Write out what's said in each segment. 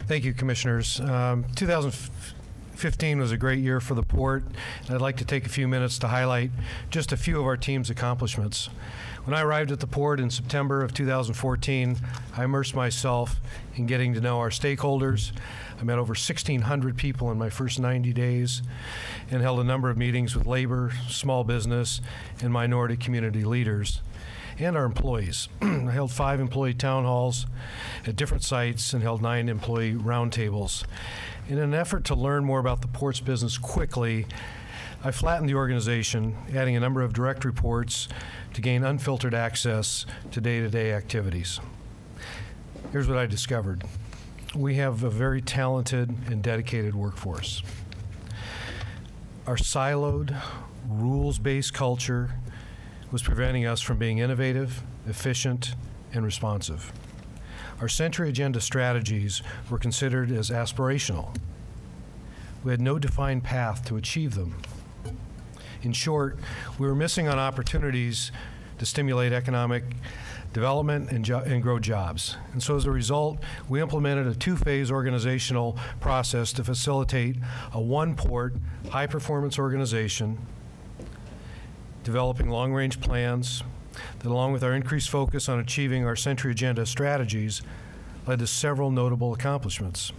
Thank you, Commissioners. 2015 was a great year for the Port, and I'd like to take a few minutes to highlight just a few of our team's accomplishments. When I arrived at the Port in September of 2014, I immersed myself in getting to know our stakeholders. I met over 1,600 people in my first 90 days and held a number of meetings with labor, small business, and minority community leaders and our employees. I held 5 employee town halls at different sites and held 9 employee roundtables. In an effort to learn more about the Port's business quickly, I flattened the organization, adding a number of direct reports to gain unfiltered access to day-to-day activities. Here's what I discovered. We have a very talented and dedicated workforce. Our siloed, rules-based culture was preventing us from being innovative, efficient, and responsive. Our Century Agenda strategies were considered as aspirational. We had no defined path to achieve them. In short, we were missing on opportunities to stimulate economic development and grow jobs. And so as a result, we implemented a 2-phase organizational process to facilitate a one-port, high-performance organization, developing long-range plans that, along with our increased focus on achieving our Century Agenda strategies, led to several notable accomplishments.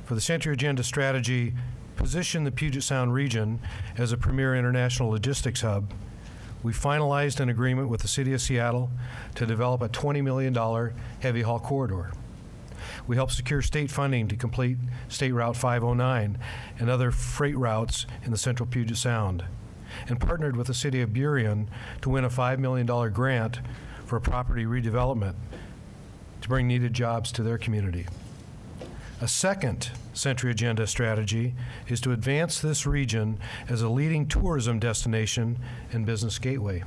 For the Century Agenda strategy, position the Puget Sound region as a premier international logistics hub, we finalized an agreement with the City of Seattle to develop a $20 million heavy haul corridor. We helped secure state funding to complete State Route 509 and other freight routes in the central Puget Sound, and partnered with the City of Burien to win a $5 million grant for a property redevelopment to bring needed jobs to their community. A second Century Agenda strategy is to advance this region as a leading tourism destination and business gateway.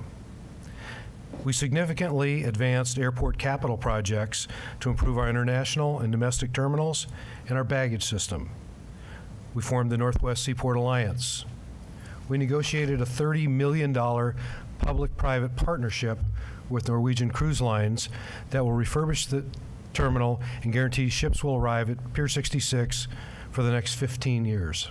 We significantly advanced airport capital projects to improve our international and domestic terminals and our baggage system. We formed the Northwest Seaport Alliance. We negotiated a $30 million public-private partnership with Norwegian Cruise Lines that will refurbish the terminal and guarantee ships will arrive at Pier 66 for the next 15 years.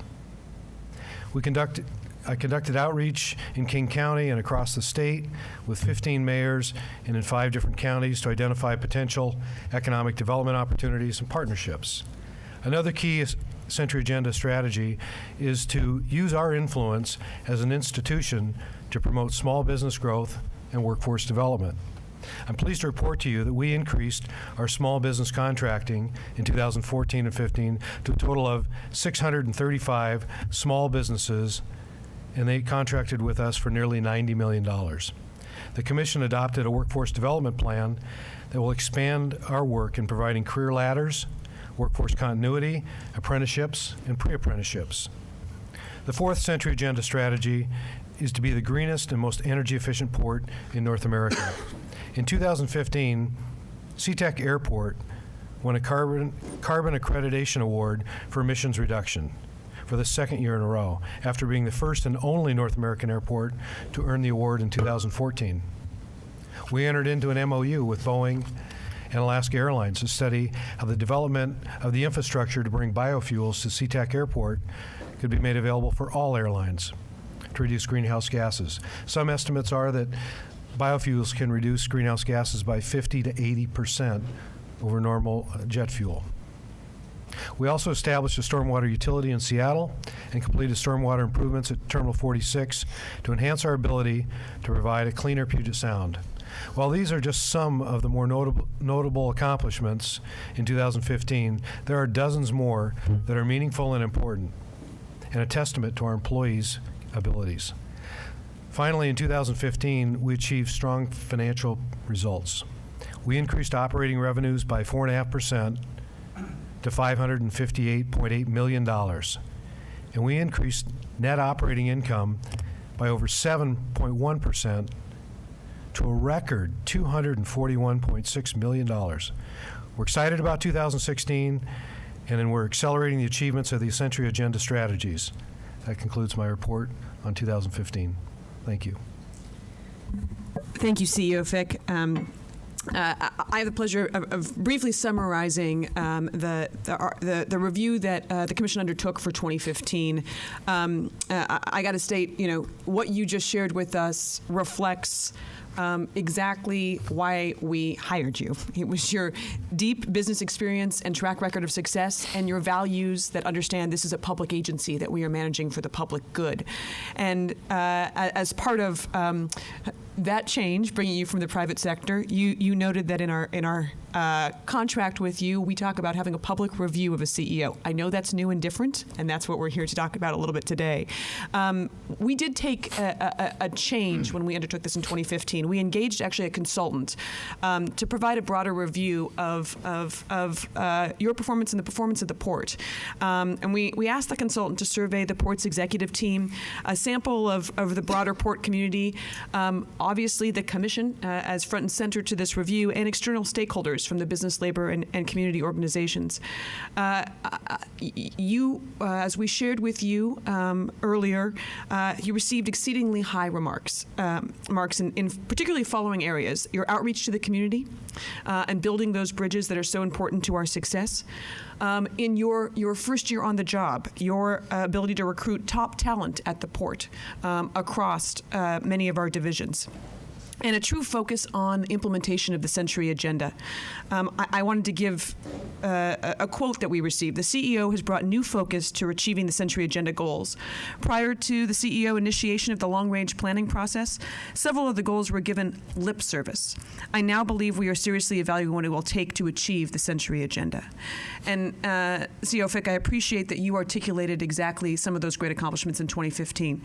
I conducted outreach in King County and across the state with 15 mayors and in 5 different counties to identify potential economic development opportunities and partnerships. Another key Century Agenda strategy is to use our influence as an institution to promote small business growth and workforce development. I'm pleased to report to you that we increased our small business contracting in 2014 and 15 to a total of 635 small businesses, and they contracted with us for nearly $90 million. The Commission adopted a workforce development plan that will expand our work in providing career ladders, workforce continuity, apprenticeships, and pre-apprenticeships. The fourth Century Agenda strategy is to be the greenest and most energy-efficient port in North America. In 2015, SeaTac Airport won a carbon accreditation award for emissions reduction for the 2nd year in a row, after being the first and only North American airport to earn the award in 2014. We entered into an MOU with Boeing and Alaska Airlines to study how the development of the infrastructure to bring biofuels to SeaTac Airport could be made available for all airlines to reduce greenhouse gases. Some estimates are that biofuels can reduce greenhouse gases by 50 to 80% over normal jet fuel. We also established a stormwater utility in Seattle and completed stormwater improvements at Terminal 46 to enhance our ability to provide a cleaner Puget Sound. While these are just some of the more notable accomplishments in 2015, there are dozens more that are meaningful and important, and a testament to our employees' abilities. Finally, in 2015, we achieved strong financial results. We increased operating revenues by 4.5% to $558.8 million, and we increased net operating income by over 7.1% to a record $241.6 million. We're excited about 2016, and then we're accelerating the achievements of the Century Agenda strategies. That concludes my report on 2015. Thank you. Thank you, CEO Fick. I have the pleasure of briefly summarizing the review that the Commission undertook for 2015. I got to state, what you just shared with us reflects exactly why we hired you. It was your deep business experience and track record of success, and your values that understand this is a public agency that we are managing for the public good. And as part of that change, bringing you from the private sector, you noted that in our contract with you, we talk about having a public review of a CEO. I know that's new and different, and that's what we're here to talk about a little bit today. We did take a change when we undertook this in 2015. We engaged actually a consultant to provide a broader review of your performance and the performance of the port. And we asked the consultant to survey the port's executive team, a sample of the broader port community, obviously the Commission as front and center to this review, and external stakeholders from the business, labor, and community organizations. You, as we shared with you earlier, you received exceedingly high marks in particularly following areas: your outreach to the community and building those bridges that are so important to our success. In your first year on the job, your ability to recruit top talent at the port across many of our divisions, and a true focus on implementation of the Century Agenda. I wanted to give a quote that we received. The CEO has brought new focus to achieving the Century Agenda goals. Prior to the CEO initiation of the long-range planning process, several of the goals were given lip service. I now believe we are seriously evaluating what it will take to achieve the Century Agenda. And CEO Fick, I appreciate that you articulated exactly some of those great accomplishments in 2015,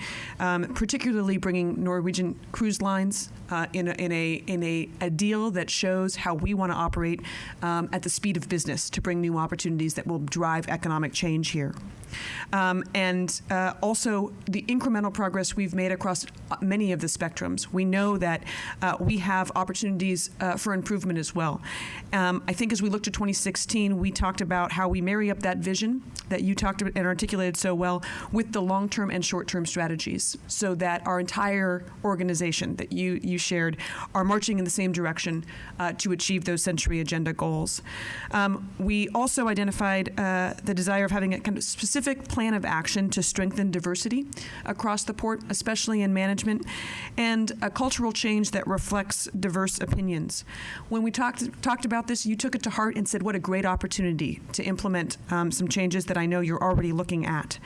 particularly bringing Norwegian Cruise Lines in a deal that shows how we want to operate at the speed of business to bring new opportunities that will drive economic change here. And also the incremental progress we've made across many of the spectrums. We know that we have opportunities for improvement as well. I think as we look to 2016, we talked about how we marry up that vision that you talked about and articulated so well with the long-term and short-term strategies, so that our entire organization that you shared are marching in the same direction to achieve those Century Agenda goals. We also identified the desire of having a kind of specific plan of action to strengthen diversity across the port, especially in management, and a cultural change that reflects diverse opinions. When we talked about this, you took it to heart and said, what a great opportunity to implement some changes that I know you're already looking at.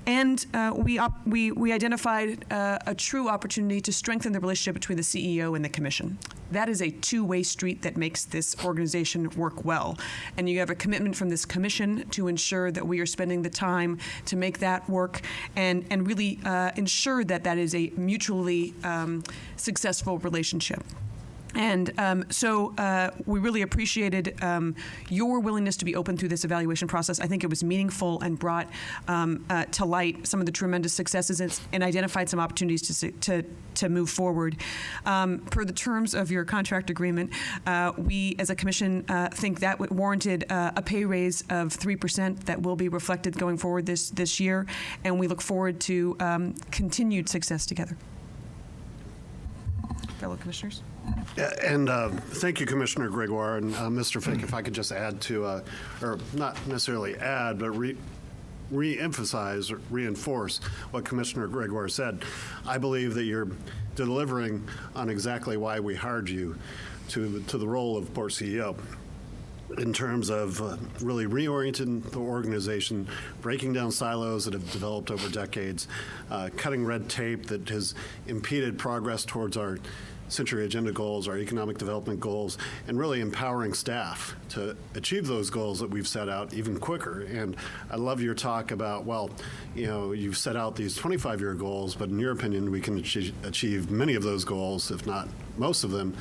And we identified a true opportunity to strengthen the relationship between the CEO and the Commission. That is a two-way street that makes this organization work well. And you have a commitment from this Commission to ensure that we are spending the time to make that work and really ensure that that is a mutually successful relationship. And so we really appreciated your willingness to be open through this evaluation process. I think it was meaningful and brought to light some of the tremendous successes and identified some opportunities to move forward. Per the terms of your contract agreement, we as a Commission think that warranted a pay raise of 3% that will be reflected going forward this year, and we look forward to continued success together. Fellow Commissioners? And thank you, Commissioner Gregoire. And Mr. Fick, if I could just add to, or not necessarily add, but re-emphasize or reinforce what Commissioner Gregoire said. I believe that you're delivering on exactly why we hired you to the role of Port CEO, in terms of really reorienting the organization, breaking down silos that have developed over decades, cutting red tape that has impeded progress towards our Century Agenda goals, our economic development goals, and really empowering staff to achieve those goals that we've set out even quicker. And I love your talk about, well, you've set out these 25-year goals, but in your opinion, we can achieve many of those goals, if not most of them,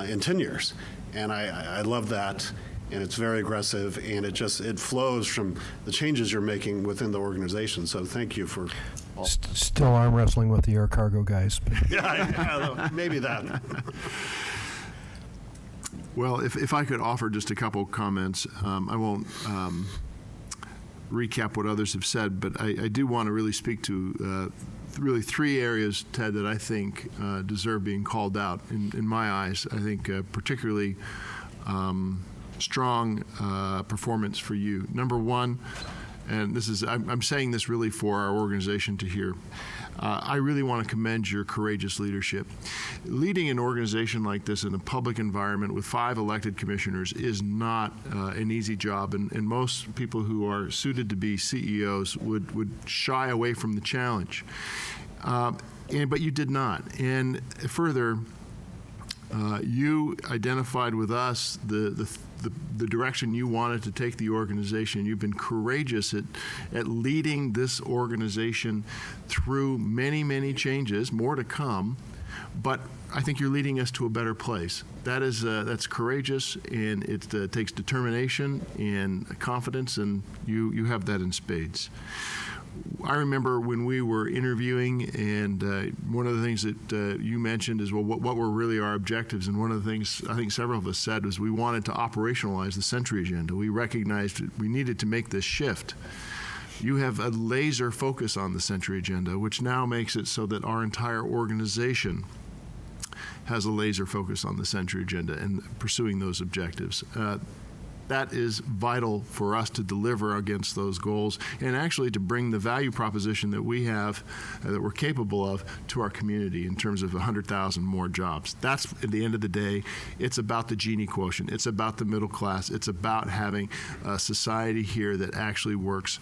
in 10 years. And I love that. And it's very aggressive, and it flows from the changes you're making within the organization. So thank you for all. Still arm wrestling with the air cargo guys. Yeah, maybe that. Well, if I could offer just a couple comments, I won't recap what others have said, but I do want to really speak to really three areas, Ted, that I think deserve being called out in my eyes. I think particularly strong performance for you. Number one, and this is, I'm saying this really for our organization to hear. I really want to commend your courageous leadership. Leading an organization like this in a public environment with 5 elected commissioners is not an easy job, and most people who are suited to be CEOs would shy away from the challenge. But you did not. And further, you identified with us the direction you wanted to take the organization. You've been courageous at leading this organization through many, many changes, more to come, but I think you're leading us to a better place. That's courageous, and it takes determination and confidence, and you have that in spades. I remember when we were interviewing, and one of the things that you mentioned is, well, what were really our objectives? And one of the things I think several of us said was we wanted to operationalize the Century Agenda. We recognized we needed to make this shift. You have a laser focus on the Century Agenda, which now makes it so that our entire organization has a laser focus on the Century Agenda and pursuing those objectives. That is vital for us to deliver against those goals and actually to bring the value proposition that we have, that we're capable of, to our community in terms of 100,000 more jobs. That's, at the end of the day, it's about the Gini quotient. It's about the middle class. It's about having a society here that actually works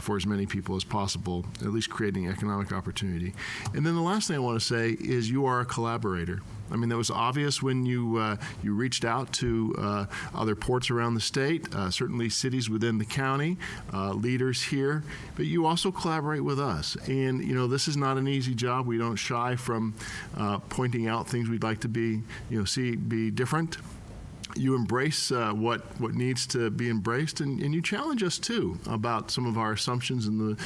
for as many people as possible, at least creating economic opportunity. And then the last thing I want to say is you are a collaborator. I mean, that was obvious when you reached out to other ports around the state, certainly cities within the county, leaders here, but you also collaborate with us. And, you know, this is not an easy job. We don't shy from pointing out things we'd like to be different. You embrace what needs to be embraced, and you challenge us too about some of our assumptions and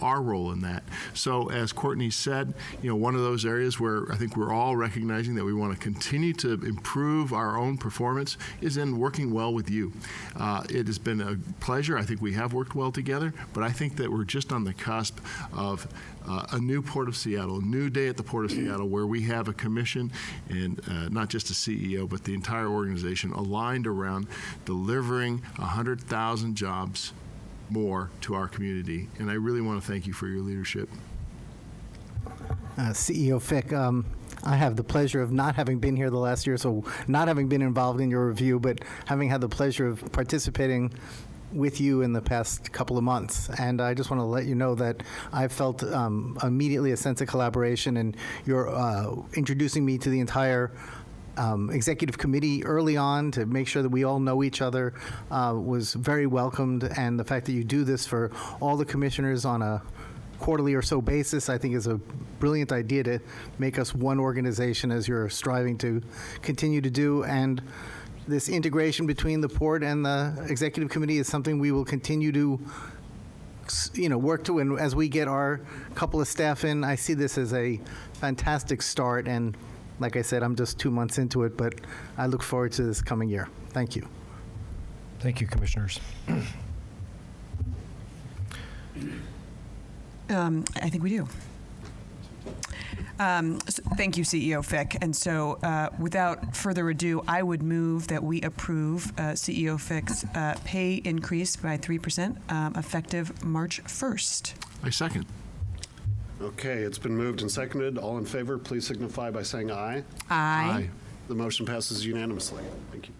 our role in that. So, as Courtney said, one of those areas where I think we're all recognizing that we want to continue to improve our own performance is in working well with you. It has been a pleasure. I think we have worked well together, but I think that we're just on the cusp of a new Port of Seattle, a new day at the Port of Seattle, where we have a commission and not just a CEO, but the entire organization aligned around delivering 100,000 jobs more to our community. And I really want to thank you for your leadership. CEO Fick, I have the pleasure of not having been here the last year, so not having been involved in your review, but having had the pleasure of participating with you in the past couple of months. And I just want to let you know that I felt immediately a sense of collaboration, and you're introducing me to the entire executive committee early on to make sure that we all know each other was very welcomed. And the fact that you do this for all the commissioners on a quarterly or so basis, I think is a brilliant idea to make us one organization, as you're striving to continue to do. And this integration between the port and the executive committee is something we will continue to work to. And as we get our couple of staff in, I see this as a fantastic start. And like I said, I'm just 2 months into it, but I look forward to this coming year. Thank you. Thank you, Commissioners. I think we do. So thank you, CEO Fick. And so without further ado, I would move that we approve CEO Fick's pay increase by 3% effective March 1st. I second. Okay, it's been moved and seconded. All in favor, please signify by saying aye. Aye. The motion passes unanimously. Thank you.